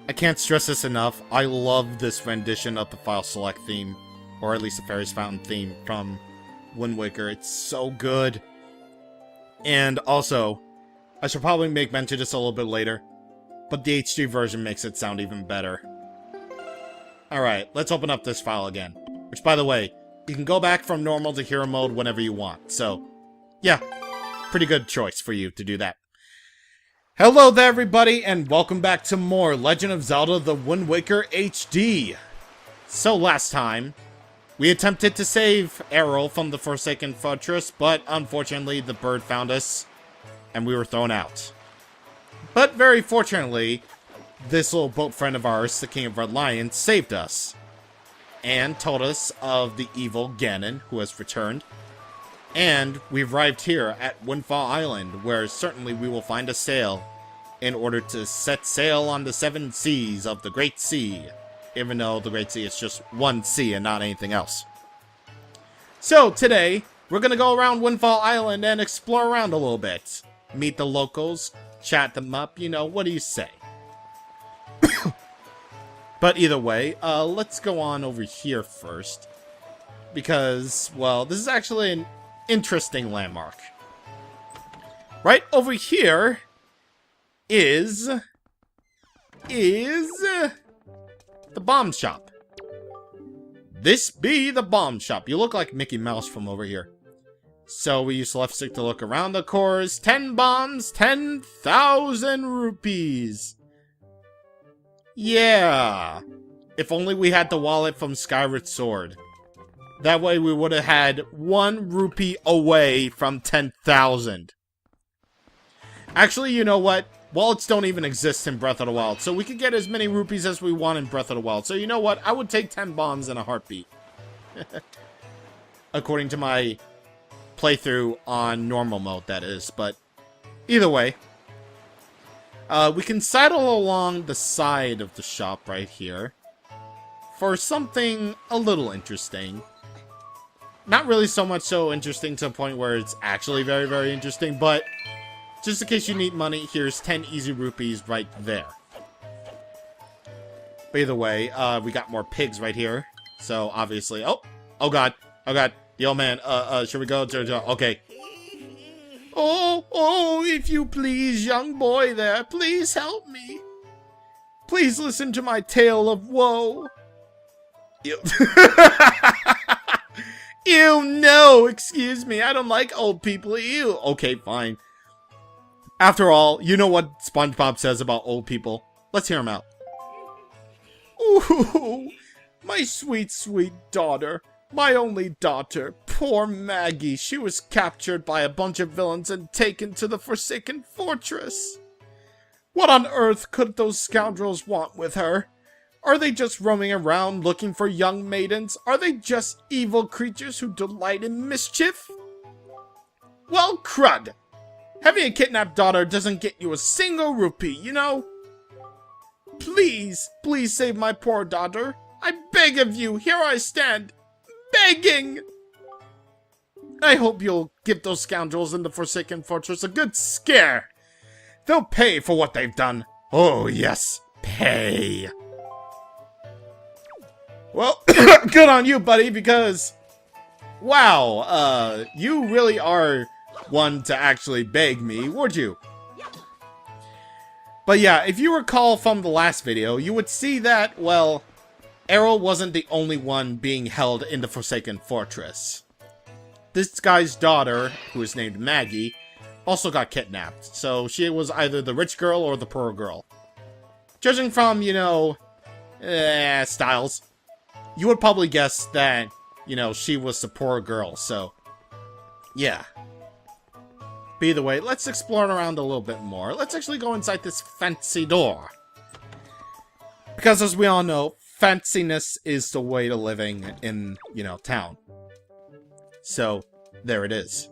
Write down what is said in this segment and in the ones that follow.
I can't stress this enough. I love this rendition of the File Select theme, or at least the Fairy's Fountain theme from Wind Waker. It's so good. And also, I should probably make mention of this a little bit later, but the HD version makes it sound even better. Alright, let's open up this file again. Which, by the way, you can go back from normal to hero mode whenever you want. So, yeah, pretty good choice for you to do that. Hello there, everybody, and welcome back to more Legend of Zelda The Wind Waker HD. So last time, we attempted to save Errol from the Forsaken Fortress, but unfortunately the bird found us, and we were thrown out. But very fortunately, this little boat friend of ours, the King of Red Lion, saved us, and told us of the evil Ganon, who has returned. And we've arrived here at Windfall Island, where certainly we will find a sail in order to set sail on the 7 seas of the Great Sea, even though the Great Sea is just one sea and not anything else. So today, we're gonna go around Windfall Island and explore around a little bit. Meet the locals, chat them up, you know, what do you say? But either way, let's go on over here first, because, well, this is actually an interesting landmark. Right over here is the bomb shop. This be the bomb shop. You look like Mickey Mouse from over here. So we use left stick to look around the cores. 10 bombs, 10,000 rupees. Yeah. If only we had the wallet from Skyward Sword. That way we would have had 1 rupee away from 10,000. Actually, you know what? Wallets don't even exist in Breath of the Wild, so we could get as many rupees as we want in Breath of the Wild. So you know what? I would take 10 bombs in a heartbeat. According to my playthrough on normal mode, that is. But either way, we can sidle along the side of the shop right here for something a little interesting. Not really so much so interesting to the point where it's actually very, very interesting, but just in case you need money, here's 10 easy rupees right there. But either way, we got more pigs right here. So obviously, oh god, the old man, should we go? Okay. Oh, if you please, young boy there, please help me. Please listen to my tale of woe. Ew. Ew, no, excuse me, I don't like old people, ew. Okay, fine. After all, you know what SpongeBob says about old people. Let's hear him out. Ooh, my sweet, sweet daughter. My only daughter. Poor Maggie. She was captured by a bunch of villains and taken to the Forsaken Fortress. What on earth could those scoundrels want with her? Are they just roaming around looking for young maidens? Are they just evil creatures who delight in mischief? Well, crud! Having a kidnapped daughter doesn't get you a single rupee, you know? Please, please save my poor daughter. I beg of you, here I stand, begging! I hope you'll give those scoundrels in the Forsaken Fortress a good scare. They'll pay for what they've done. Oh yes, pay. Well, good on you, buddy, because, wow, you really are one to actually beg me, would you? But yeah, if you recall from the last video, you would see that, well, Errol wasn't the only one being held in the Forsaken Fortress. This guy's daughter, who is named Maggie, also got kidnapped, so she was either the rich girl or the poor girl. Judging from, you know, styles, you would probably guess that, you know, she was the poor girl, so, yeah. But either way, let's explore around a little bit more. Let's actually go inside this fancy door. Because as we all know, fanciness is the way to living in, you know, town. So, there it is.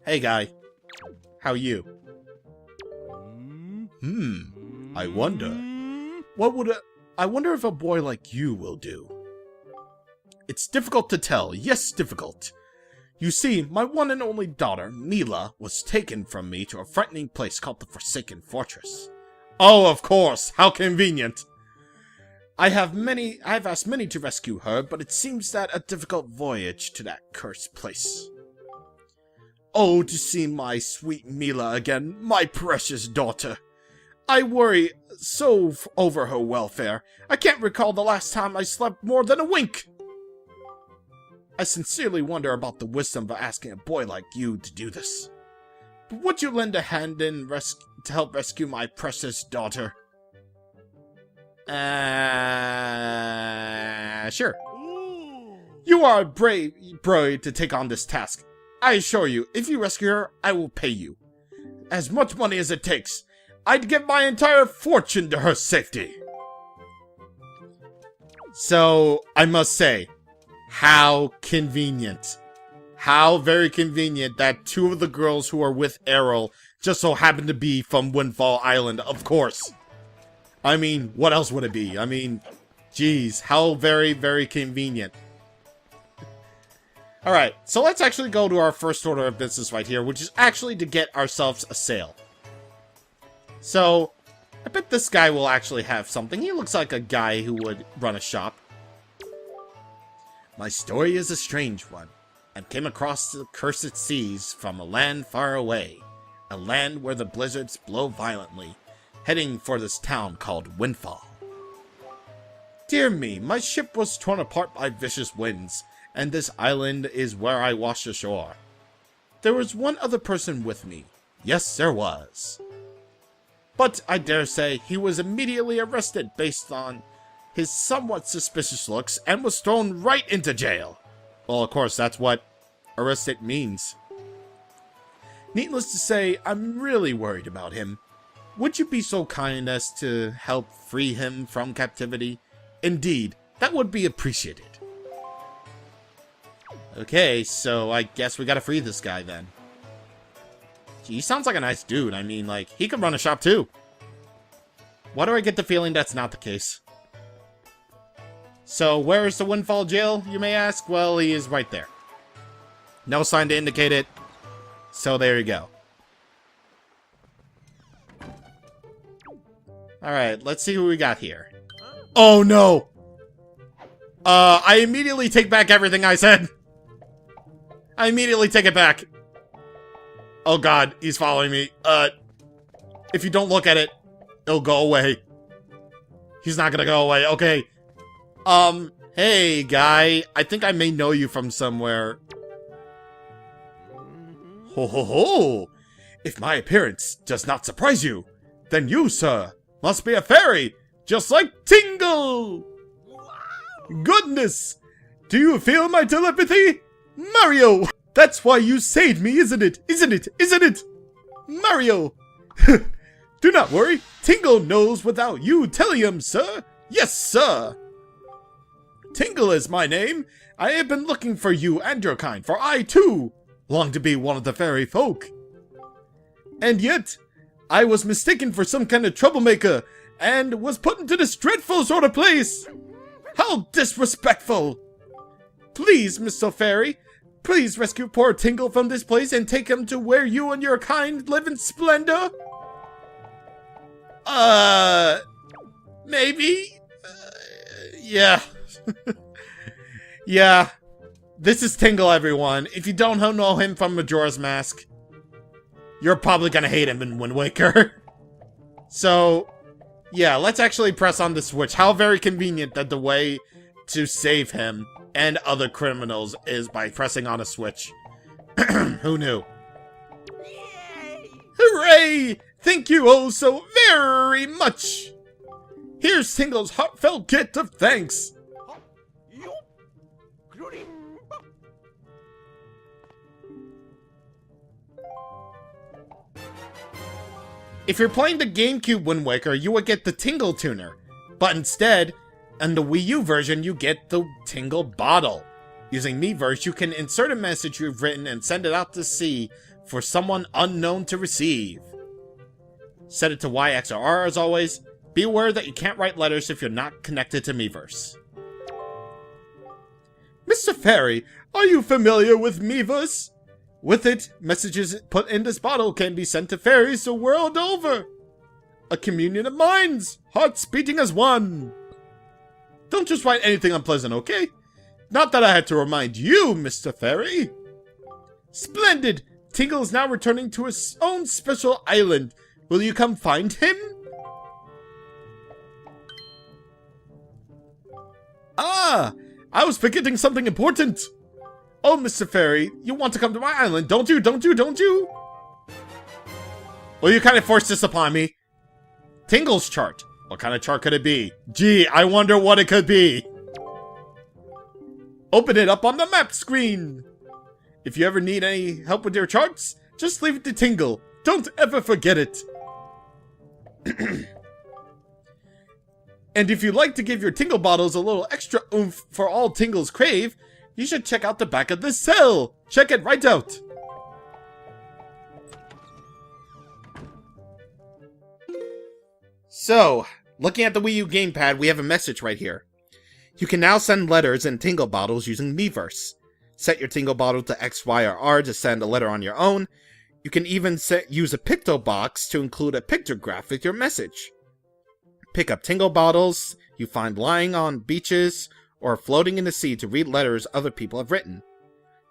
Hey guy, how you? I wonder. I wonder if a boy like you will do. It's difficult to tell, yes, difficult. You see, my one and only daughter, Mila, was taken from me to a frightening place called the Forsaken Fortress. Oh, of course. How convenient. I have asked many to rescue her, but it seems that a difficult voyage to that cursed place. Oh, to see my sweet Mila again, my precious daughter. I worry so over her welfare. I can't recall the last time I slept more than a wink. I sincerely wonder about the wisdom of asking a boy like you to do this. But would you lend a hand to help rescue my precious daughter? Sure. You are brave to take on this task. I assure you, if you rescue her, I will pay you. As much money as it takes. I'd give my entire fortune to her safety. So, I must say, how convenient. How very convenient that two of the girls who are with Errol just so happen to be from Windfall Island, of course. I mean, what else would it be? I mean, geez, how very, very convenient. Alright, so let's actually go to our first order of business right here, which is actually to get ourselves a sail. So, I bet this guy will actually have something. He looks like a guy who would run a shop. My story is a strange one, and came across the cursed seas from a land far away. A land where the blizzards blow violently, heading for this town called Windfall. Dear me, my ship was torn apart by vicious winds, and this island is where I washed ashore. There was one other person with me. Yes, there was. But I dare say he was immediately arrested based on his somewhat suspicious looks and was thrown right into jail. Well, of course, that's what arrested means. Needless to say, I'm really worried about him. Would you be so kind as to help free him from captivity? Indeed, that would be appreciated. Okay, so I guess we gotta free this guy then. Gee, he sounds like a nice dude. I mean, like, he could run a shop too. Why do I get the feeling that's not the case? So, where is the Windfall Jail, you may ask? Well, he is right there. No sign to indicate it. So, there you go. Alright, let's see who we got here. Oh, no! I immediately take back everything I said. I immediately take it back. Oh god, he's following me. If you don't look at it, it'll go away. He's not gonna go away, okay. Hey, guy. I think I may know you from somewhere. Ho ho ho! If my appearance does not surprise you, then you, sir, must be a fairy, just like Tingle! Goodness! Do you feel my telepathy? Mario! That's why you saved me, isn't it? Isn't it? Isn't it? Mario! Do not worry. Tingle knows without you telling him, sir. Yes, sir. Tingle is my name. I have been looking for you and your kind, for I, too, long to be one of the fairy folk. And yet, I was mistaken for some kind of troublemaker, and was put into this dreadful sort of place. How disrespectful! Please, Mr. Fairy, please rescue poor Tingle from this place and take him to where you and your kind live in splendor? Maybe? Yeah. Yeah. This is Tingle, everyone. If you don't know him from Majora's Mask, you're probably gonna hate him in Wind Waker. So, yeah, let's actually press on the switch. How very convenient that the way to save him and other criminals is by pressing on a switch. Who knew? Yay! Hooray! Thank you oh so very much! Here's Tingle's heartfelt gift of thanks. If you're playing the GameCube Wind Waker, you would get the Tingle Tuner. But instead, in the Wii U version, you get the Tingle Bottle. Using Miiverse, you can insert a message you've written and send it out to sea for someone unknown to receive. Set it to Y, X, or R as always. Be aware that you can't write letters if you're not connected to Miiverse. Mr. Fairy, are you familiar with Miiverse? With it, messages put in this bottle can be sent to fairies the world over. A communion of minds! Hearts beating as one! Don't just write anything unpleasant, okay? Not that I had to remind you, Mr. Fairy! Splendid! Tingle is now returning to his own special island. Will you come find him? Ah! I was forgetting something important! Oh, Mr. Fairy, you want to come to my island, don't you? Don't you? Well, you kind of forced this upon me. Tingle's chart. What kind of chart could it be? Gee, I wonder what it could be. Open it up on the map screen. If you ever need any help with your charts, just leave it to Tingle. Don't ever forget it. And if you'd like to give your Tingle bottles a little extra oomph for all Tingles crave, you should check out the back of this cell. Check it right out. So, looking at the Wii U gamepad, we have a message right here. You can now send letters in Tingle bottles using Miiverse. Set your Tingle bottle to X, Y, or R to send a letter on your own. You can even use a picto box to include a pictograph with your message. Pick up Tingle bottles you find lying on beaches or floating in the sea to read letters other people have written.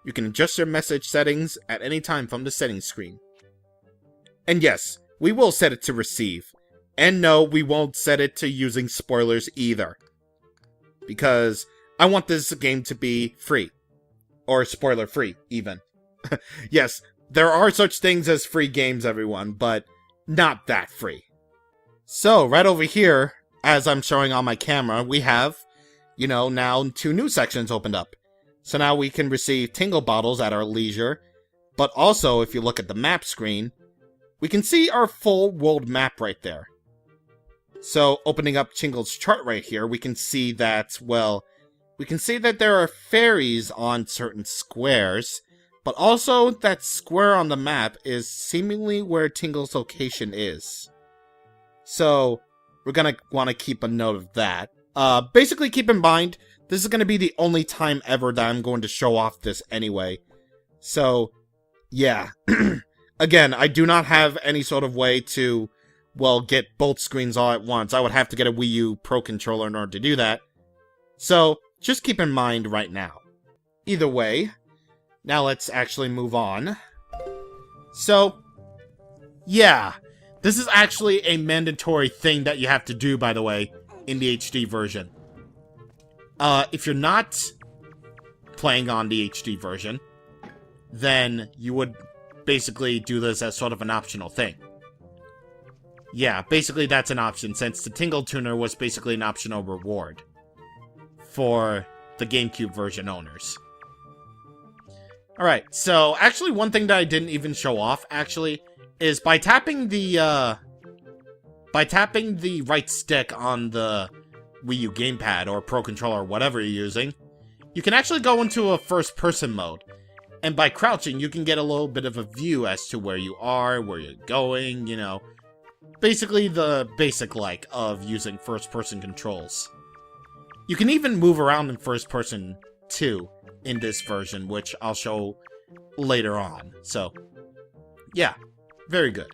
You can adjust your message settings at any time from the settings screen. And yes, we will set it to receive. And no, we won't set it to using spoilers either. Because I want this game to be free. Or spoiler free, even. Yes, there are such things as free games, everyone, but not that free. So, right over here, as I'm showing on my camera, we have, now 2 new sections opened up. So now we can receive Tingle bottles at our leisure, but also, if you look at the map screen, we can see our full world map right there. So, opening up Tingle's chart right here, we can see that, there are fairies on certain squares, but also that square on the map is seemingly where Tingle's location is. So, we're gonna want to keep a note of that. Basically, keep in mind, this is gonna be the only time ever that I'm going to show off this anyway. So, yeah. Again, I do not have any sort of way to, get both screens all at once. I would have to get a Wii U Pro Controller in order to do that. So, just keep in mind right now. Either way, now let's actually move on. So, yeah. This is actually a mandatory thing that you have to do, by the way, in the HD version. If you're not playing on the HD version, then you would basically do this as sort of an optional thing. Yeah, basically that's an option, since the Tingle Tuner was basically an optional reward for the GameCube version owners. Alright, so actually one thing that I didn't even show off, is by tapping the right stick on the Wii U gamepad or Pro Controller or whatever you're using, you can actually go into a first-person mode. And by crouching, you can get a little bit of a view as to where you are, where you're going, basically the basic of using first-person controls. You can even move around in first-person too in this version, which I'll show later on. So, yeah. Very good.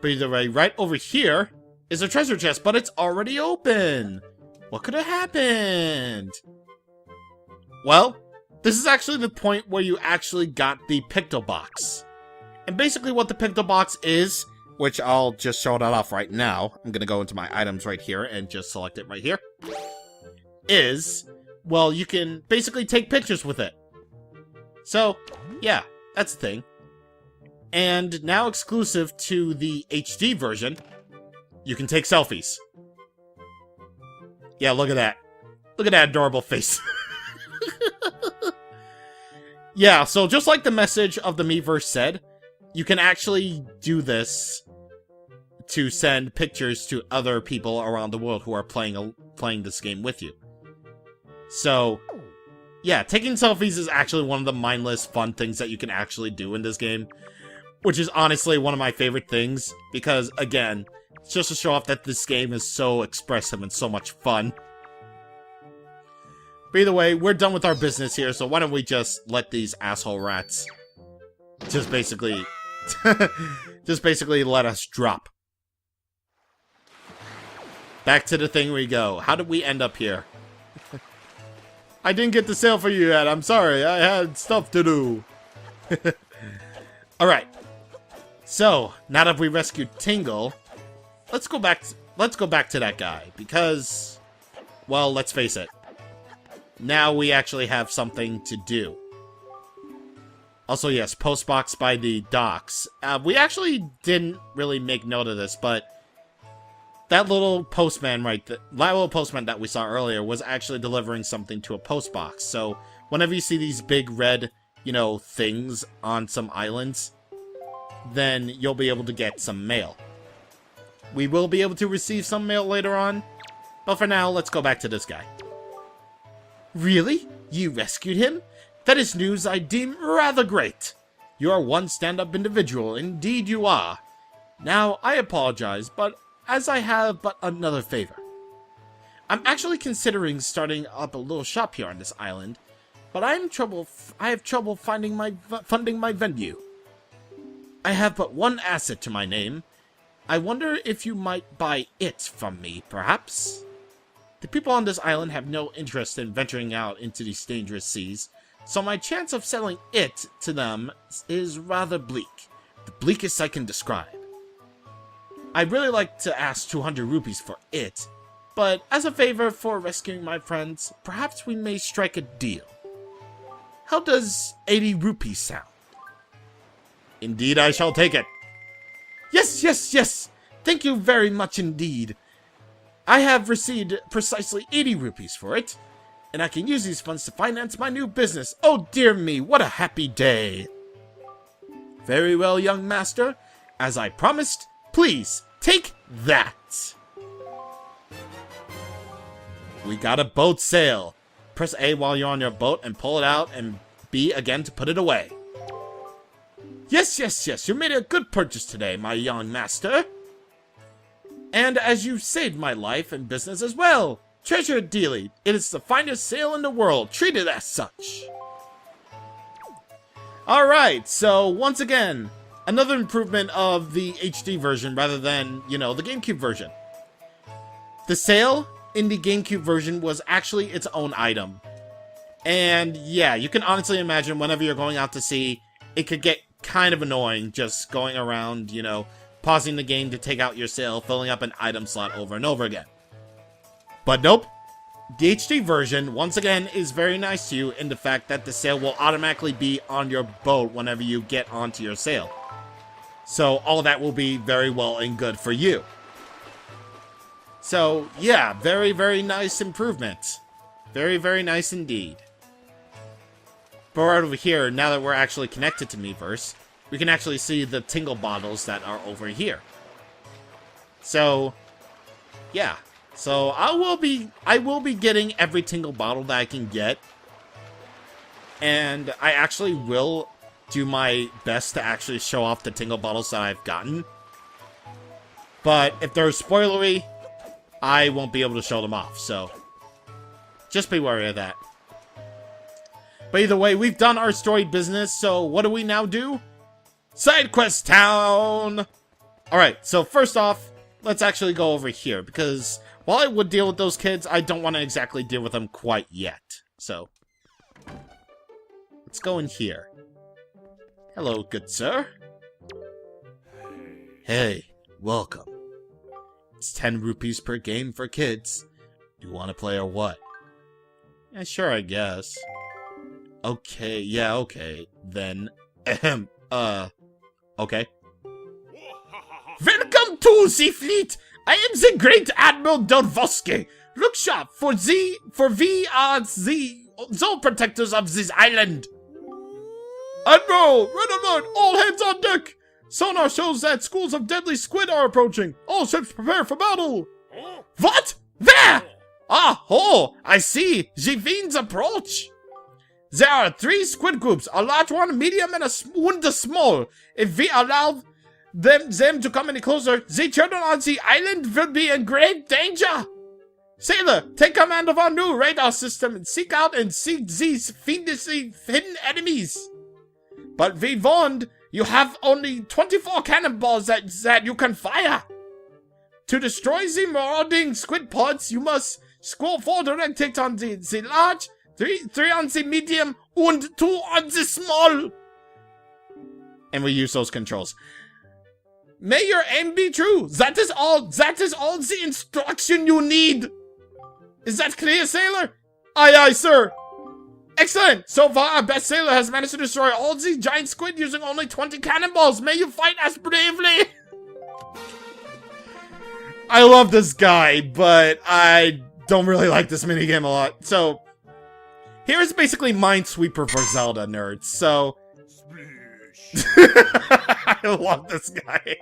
But either way, right over here is a treasure chest, but it's already open! What could have happened? Well, this is actually the point where you actually got the Picto Box. And basically what the Picto Box is, which I'll just show that off right now. I'm gonna go into my items right here and just select it right here. Is, you can basically take pictures with it. So, yeah. That's the thing. And now exclusive to the HD version, you can take selfies. Yeah, look at that. Look at that adorable face. Yeah, so just like the message of the Miiverse said, you can actually do this to send pictures to other people around the world who are playing this game with you. So, yeah, taking selfies is actually one of the mindless, fun things that you can actually do in this game. Which is honestly one of my favorite things, because, again, it's just to show off that this game is so expressive and so much fun. But either way, we're done with our business here, so why don't we just let these asshole rats just basically Just basically let us drop. Back to the thing we go. How did we end up here? I didn't get the sale for you yet. I'm sorry. I had stuff to do. Alright. So, now that we rescued Tingle, let's go back to that guy. Because, well, let's face it. Now we actually have something to do. Also, yes, postbox by the docks. We actually didn't really make note of this, but that little postman that we saw earlier was actually delivering something to a postbox. So, whenever you see these big red, things on some islands, then you'll be able to get some mail. We will be able to receive some mail later on, but for now, let's go back to this guy. Really? You rescued him? That is news I deem rather great. You are one stand-up individual, indeed you are. Now, I apologize, but as I have but another favor. I'm actually considering starting up a little shop here on this island, but I have trouble funding my venue. I have but one asset to my name. I wonder if you might buy it from me, perhaps? The people on this island have no interest in venturing out into these dangerous seas, so my chance of selling it to them is rather bleak. The bleakest I can describe. I'd really like to ask 200 rupees for it, but as a favor for rescuing my friends, perhaps we may strike a deal. How does 80 rupees sound? Indeed, I shall take it. Yes! Thank you very much indeed. I have received precisely 80 rupees for it, and I can use these funds to finance my new business. Oh dear me, what a happy day. Very well, young master. As I promised, please, take that. We got a boat sail. Press A while you're on your boat and pull it out, and B again to put it away. Yes, you made a good purchase today, my young master. And as you saved my life and business as well. Treasure it dearly. It is the finest sail in the world. Treat it as such. Alright, so once again, another improvement of the HD version rather than, the GameCube version. The sail in the GameCube version was actually its own item. And yeah, you can honestly imagine whenever you're going out to sea, it could get kind of annoying just going around, pausing the game to take out your sail, filling up an item slot over and over again. But nope, the HD version, once again, is very nice to you in the fact that the sail will automatically be on your boat whenever you get onto your sail. So all of that will be very well and good for you. So yeah, very, very nice improvement. Very, very nice indeed. But right over here, now that we're actually connected to Miiverse, we can actually see the Tingle bottles that are over here. So, yeah. So I will be getting every Tingle bottle that I can get. And I actually will do my best to actually show off the Tingle bottles that I've gotten. But if they're spoilery, I won't be able to show them off. So, just be wary of that. But either way, we've done our story business, so what do we now do? Side quest town! Alright, so first off, let's actually go over here, because while I would deal with those kids, I don't want to exactly deal with them quite yet. So, let's go in here. Hello, good sir. Hey, welcome. It's 10 rupees per game for kids. You want to play or what? Yeah, sure, I guess. Okay, yeah, okay. Then, okay. Welcome to the fleet! I am the great Admiral Dorvoske. Look sharp, for we are the sole protectors of this island. Admiral, red alert, all hands on deck! Sonar shows that schools of deadly squid are approaching. All ships prepare for battle. What? Where? Ah, oh, I see. The fiends approach. There are 3 squid groups, a large one, a medium, and a small. If we allow them to come any closer, the children on the island will be in great danger. Sailor, take command of our new radar system and seek out and seek these fiendishly hidden enemies. But we warned You have only 24 cannonballs that you can fire. To destroy the marauding squid pods, you must score 4 direct hits on the large, 3 on the medium, and 2 on the small. And we use those controls. May your aim be true. That is all the instruction you need. Is that clear, sailor? Aye, aye, sir. Excellent. So far, our best sailor has managed to destroy all the giant squid using only 20 cannonballs. May you fight as bravely. I love this guy, but I don't really like this minigame a lot. So, here's basically Minesweeper for Zelda nerds. So, I love this guy.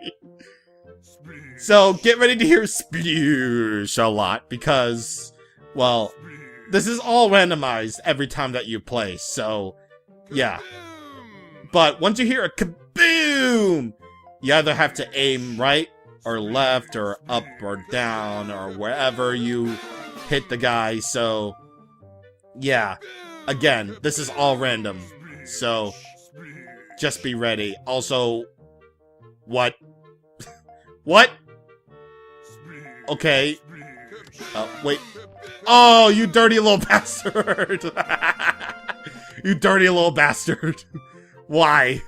So, get ready to hear sploosh a lot because, well, this is all randomized every time that you play. So, yeah. But once you hear a kaboom, you either have to aim right or left or up or down or wherever you hit the guy. So, yeah. Again, this is all random. So, just be ready. Also, what? What? Okay. Wait. Oh, you dirty little bastard. You dirty little bastard. Why?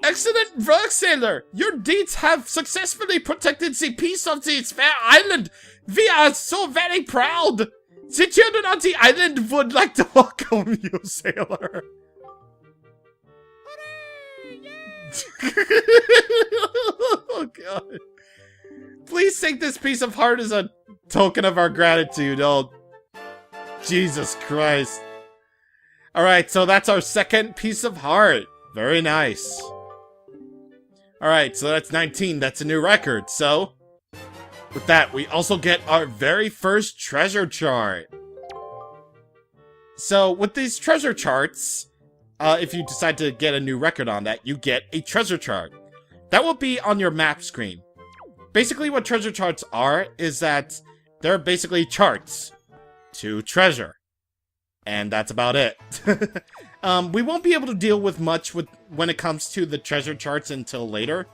Excellent work, sailor! Your deeds have successfully protected the peace of this fair island. We are so very proud. The children on the island would like to welcome you, sailor. Oh, God. Please take this piece of heart as a token of our gratitude. Oh, Jesus Christ. Alright, so that's our second piece of heart. Very nice. Alright, so that's 19. That's a new record. So, with that, we also get our very first treasure chart. So, with these treasure charts, if you decide to get a new record on that, you get a treasure chart. That will be on your map screen. Basically, what treasure charts are is that they're basically charts to treasure. And that's about it. We won't be able to deal with much when it comes to the treasure charts until later.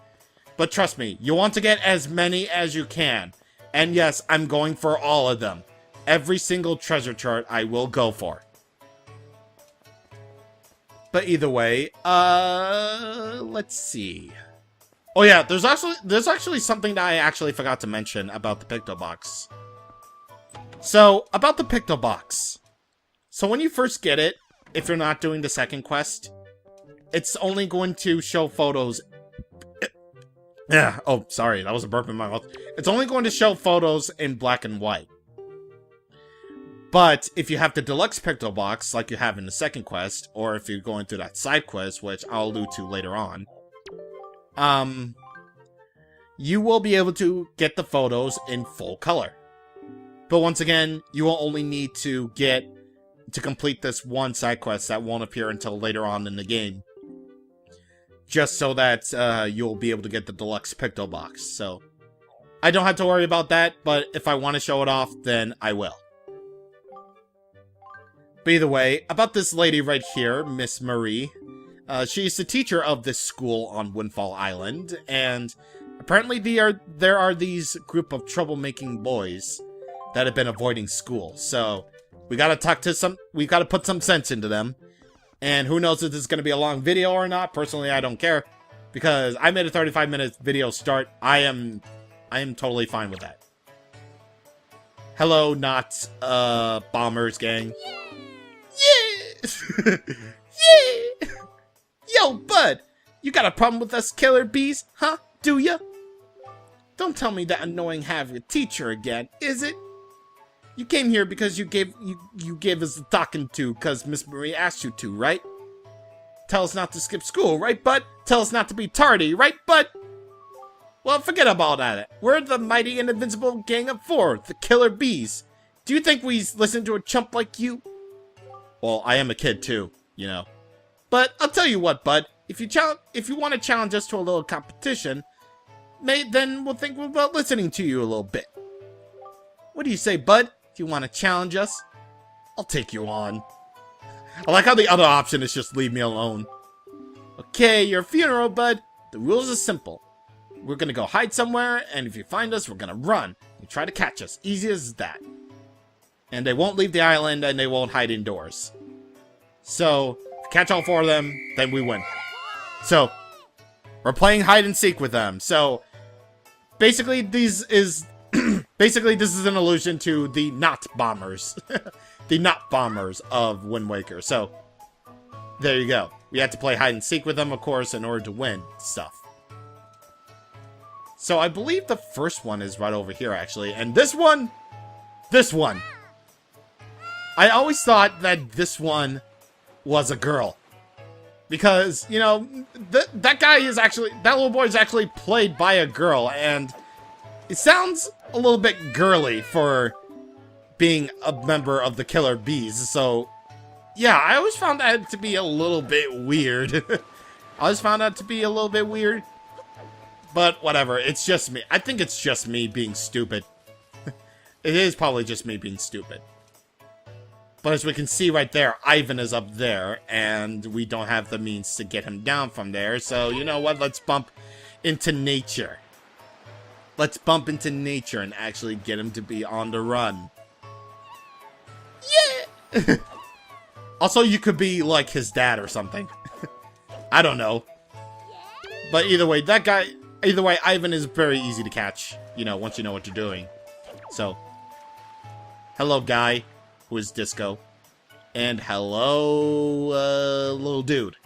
But trust me, you want to get as many as you can. And yes, I'm going for all of them. Every single treasure chart I will go for. But either way, let's see. Oh yeah, there's actually something that I actually forgot to mention about the Picto Box. So, about the Picto Box. So when you first get it, if you're not doing the second quest, it's only going to show photos. Yeah, oh, sorry, that was a burp in my mouth. It's only going to show photos in black and white. But if you have the deluxe Picto Box, like you have in the second quest, or if you're going through that side quest, which I'll allude to later on, you will be able to get the photos in full color. But once again, you will only need to complete this one side quest that won't appear until later on in the game. Just so that you'll be able to get the deluxe Picto Box. So, I don't have to worry about that, but if I want to show it off, then I will. But either way, about this lady right here, Miss Marie. She's the teacher of this school on Windfall Island, and apparently there are these group of troublemaking boys that have been avoiding school. So, we gotta put some sense into them. And who knows if this is gonna be a long video or not. Personally, I don't care. Because I made a 35-minute video start. I am totally fine with that. Hello, not, bombers gang. Yeah! Yeah! Yo, bud! You got a problem with us killer bees, huh? Do ya? Don't tell me that annoying have your teacher again, is it? You came here because you gave us a talking to because Miss Marie asked you to, right? Tell us not to skip school, right, bud? Tell us not to be tardy, right, bud? Well, forget about that. We're the mighty and invincible gang of 4, the killer bees. Do you think we listen to a chump like you? Well, I am a kid too, you know. But I'll tell you what, bud. If you want to challenge us to a little competition, then we'll think about listening to you a little bit. What do you say, bud? If you want to challenge us, I'll take you on. I like how the other option is just leave me alone. Okay, your funeral, bud. The rules are simple. We're gonna go hide somewhere, and if you find us, we're gonna run. You try to catch us. Easy as that. And they won't leave the island, and they won't hide indoors. So, if you catch all 4 of them, then we win. So, we're playing hide and seek with them. So, basically, this is an allusion to the not bombers. The not bombers of Wind Waker. So, there you go. We had to play hide and seek with them, of course, in order to win stuff. So, I believe the first one is right over here, actually. And this one! I always thought that this one was a girl. Because, you know, that guy is actually, that little boy is actually played by a girl, and it sounds a little bit girly for being a member of the Killer Bees, so, yeah, I always found that to be a little bit weird. I always found that to be a little bit weird, but whatever, it's just me. I think it's just me being stupid. It is probably just me being stupid. But as we can see right there, Ivan is up there, and we don't have the means to get him down from there. So, you know what? Let's bump into nature. Let's bump into nature and actually get him to be on the run. Yeah! Also, you could be like his dad or something. I don't know. But either way, Ivan is very easy to catch, you know, once you know what you're doing. So, hello, guy. Who is Disco. And hello, little dude.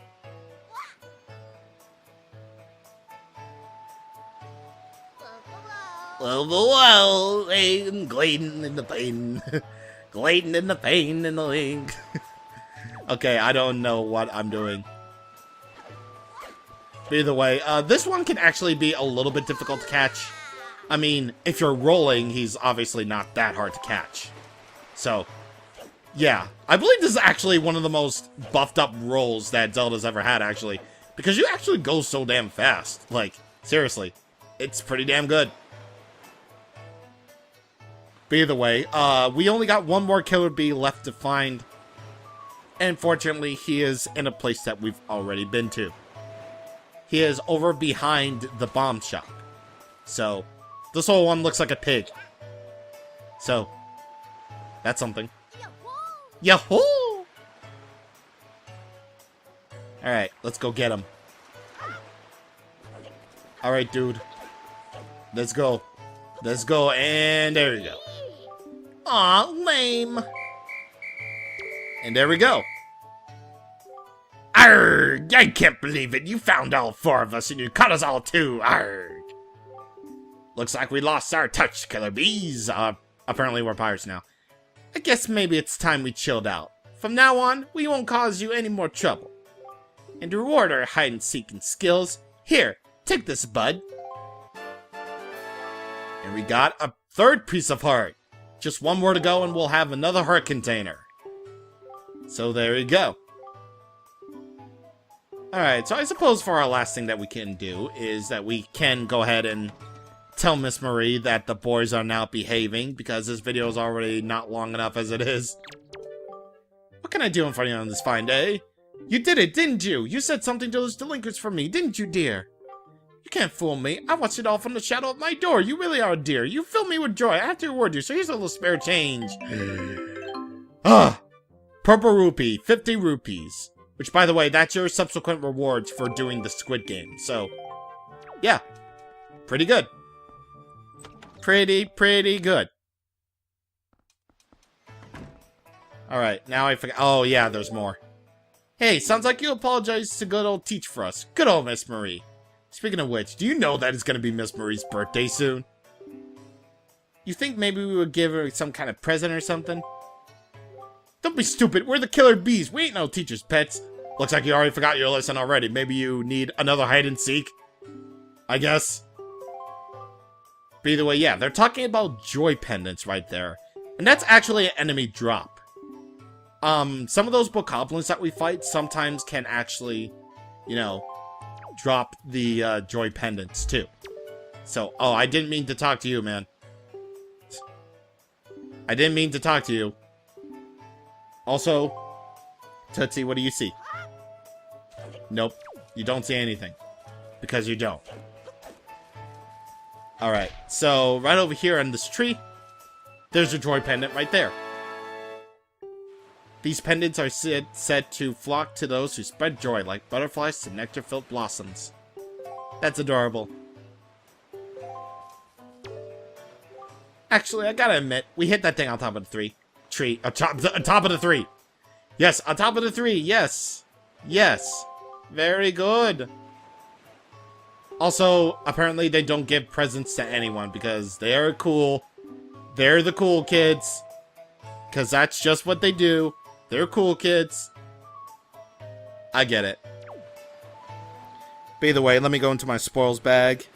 Whoa, gliding in the pain. Gliding in the pain in the link. Okay, I don't know what I'm doing. But either way, this one can actually be a little bit difficult to catch. I mean, if you're rolling, he's obviously not that hard to catch. So, yeah. I believe this is actually one of the most buffed up rolls that Zelda's ever had, actually. Because you actually go so damn fast. Like, seriously. It's pretty damn good. But either way, we only got one more Killer Bee left to find. And fortunately, he is in a place that we've already been to. He is over behind the bomb shop. So, this whole one looks like a pig. So, that's something. Yahoo! Alright, let's go get him. Alright, dude. Let's go. Let's go, and there you go. Aw, lame. And there we go. Arrgh! I can't believe it. You found all 4 of us and you caught us all too. Arrgh! Looks like we lost our touch, Killer Bees. Apparently we're pirates now. I guess maybe it's time we chilled out. From now on, we won't cause you any more trouble. And to reward our hide-and-seeking skills, here, take this, bud. And we got a 3rd piece of heart. Just 1 more to go and we'll have another heart container. So there you go. Alright, so I suppose for our last thing that we can do is that we can go ahead and tell Miss Marie that the boys are now behaving, because this video is already not long enough as it is. What can I do in front of you on this fine day? You did it, didn't you? You said something to those delinquents for me, didn't you, dear? You can't fool me. I watched it all from the shadow of my door. You really are a dear. You fill me with joy. I have to reward you, so here's a little spare change. Purple rupee, 50 rupees. Which, by the way, that's your subsequent rewards for doing the Squid Game. So, yeah. Pretty good. Pretty good. Alright, now I forgot. Oh, yeah, there's more. Hey, sounds like you apologized to good old Teach for us. Good old Miss Marie. Speaking of which, do you know that it's gonna be Miss Marie's birthday soon? You think maybe we would give her some kind of present or something? Don't be stupid, we're the Killer Bees. We ain't no teacher's pets. Looks like you already forgot your lesson already. Maybe you need another hide and seek? I guess. But either way, yeah, they're talking about joy pendants right there. And that's actually an enemy drop. Some of those bokoblins that we fight sometimes can actually, you know, drop the joy pendants too. So, oh, I didn't mean to talk to you, man. I didn't mean to talk to you. Also, Tootsie, what do you see? Nope. You don't see anything. Because you don't. Alright, so right over here on this tree, there's a joy pendant right there. These pendants are said to flock to those who spread joy like butterflies to nectar-filled blossoms. That's adorable. Actually, I gotta admit, we hit that thing on top of the tree. On top of the 3. Yes, on top of the 3. Yes. Yes. Very good. Also, apparently they don't give presents to anyone because they are cool. They're the cool kids. Because that's just what they do. They're cool kids. I get it. By the way, let me go into my spoils bag.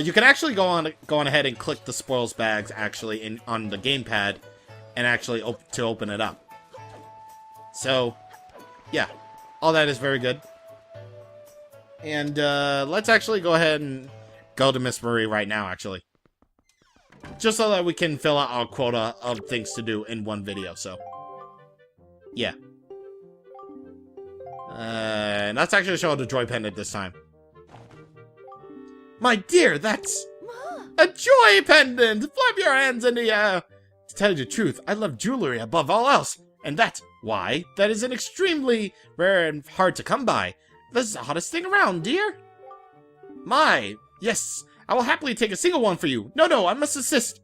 You can actually go on ahead and click the spoils bags actually on the gamepad and actually open it up. So, yeah. All that is very good. And let's actually go ahead and go to Miss Marie right now, actually. Just so that we can fill out our quota of things to do in one video, so. Yeah. And let's actually show the joy pendant this time. My dear, that's a joy pendant! Flap your hands in the air! To tell you the truth, I love jewelry above all else. And that's why that is an extremely rare and hard to come by. This is the hottest thing around, dear. My, yes, I will happily take a single one for you. No, I must insist.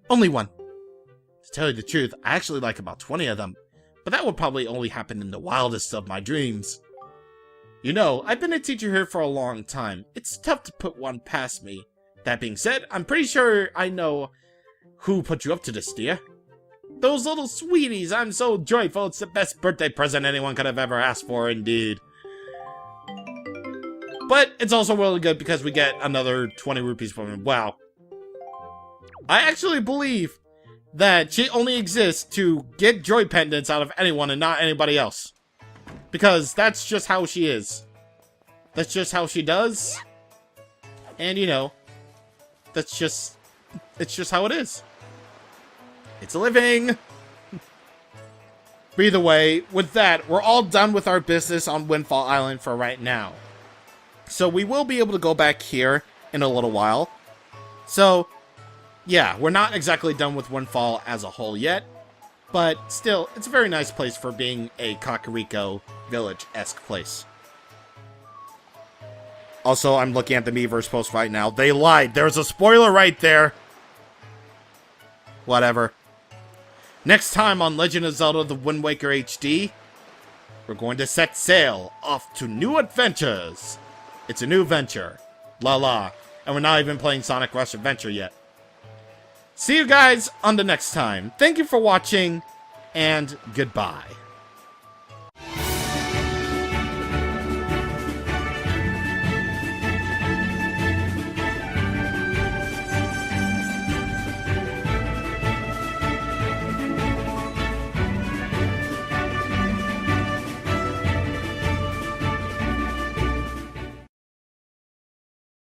Only one. To tell you the truth, I actually like about 20 of them. But that would probably only happen in the wildest of my dreams. You know, I've been a teacher here for a long time. It's tough to put one past me. That being said, I'm pretty sure I know who put you up to this, dear. Those little sweeties, I'm so joyful. It's the best birthday present anyone could have ever asked for, indeed. But it's also really good because we get another 20 rupees from him. Wow. I actually believe that she only exists to get joy pendants out of anyone and not anybody else. Because that's just how she is. That's just how she does. And, you know, it's just how it is. It's a living. But either way, with that, we're all done with our business on Windfall Island for right now. So we will be able to go back here in a little while. So, yeah, we're not exactly done with Windfall as a whole yet. But still, it's a very nice place for being a Kakariko village-esque place. Also, I'm looking at the Miiverse post right now. They lied. There's a spoiler right there. Whatever. Next time on Legend of Zelda The Wind Waker HD, we're going to set sail off to new adventures. It's a new venture. La la. And we're not even playing Sonic Rush Adventure yet. See you guys on the next time. Thank you for watching, and goodbye.